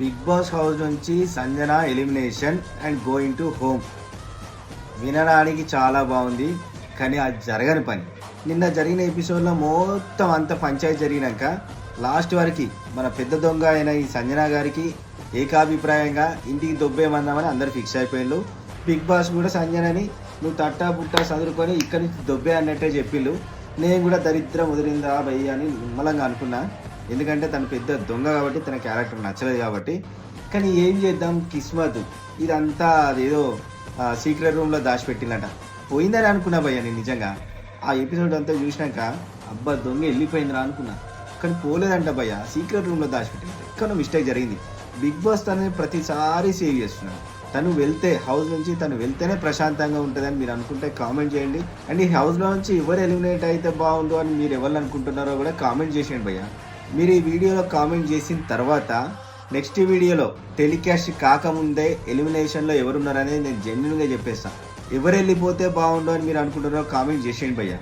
Big boss house నుంచి Sanjana elimination and going to home. వినడానికి చాలా బాగుంది, కానీ అది జరగని పని. నిన్న జరిగిన ఎపిసోడ్లో మొత్తం అంత పంచాయతీ జరిగినాక లాస్ట్ వరకు మన పెద్ద దొంగ అయిన ఈ సంజన గారికి ఏకాభిప్రాయంగా ఇంటికి దొబ్బేమన్నామని అందరు ఫిక్స్ అయిపోయిండు. బిగ్ బాస్ కూడా సంజనని నువ్వు తట్టా బుట్టా చదువుకొని ఇక్కడి నుంచి దొబ్బే అన్నట్టే చెప్పిళ్ళు. నేను కూడా దరిద్రం వదిలిందా భయ్య అని నిమ్మలంగా అనుకున్నా, ఎందుకంటే తను పెద్ద దొంగ కాబట్టి తన క్యారెక్టర్ నచ్చలేదు కాబట్టి. కానీ ఏం చేద్దాం, కిస్మత్ ఇదంతా అదేదో సీక్రెట్ రూమ్లో దాచిపెట్టిందట. పోయిందని అనుకున్నా భయ్య నేను నిజంగా. ఆ ఎపిసోడ్ అంతా చూసినాక అబ్బా దొంగ వెళ్ళిపోయిందిరా అనుకున్నా, కానీ పోలేదంట భయ్య, సీక్రెట్ రూమ్లో దాచిపెట్టింది. ఎక్కడో మిస్టేక్ జరిగింది. బిగ్ బాస్ తనని ప్రతిసారి సేవ్ చేస్తున్నాడు. తను వెళ్తే హౌస్ నుంచి తను వెళ్తేనే ప్రశాంతంగా ఉంటుందని మీరు అనుకుంటే కామెంట్ చేయండి. అండ్ ఈ హౌస్లో నుంచి ఎవరు ఎలిమినేట్ అయితే బాగుండు అని మీరు ఎవరు అనుకుంటున్నారో కూడా కామెంట్ చేసేయండి భయ్య. మీరు ఈ వీడియోలో కామెంట్ చేసిన తర్వాత నెక్స్ట్ వీడియోలో టెలికాస్ట్ కాకముందే ఎలిమినేషన్లో ఎవరున్నారనేది నేను జెన్యున్గా చెప్పేస్తాను. ఎవరు వెళ్ళిపోతే బాగుండు అని మీరు అనుకుంటున్నారో కామెంట్ చేసేయండి భయ్య.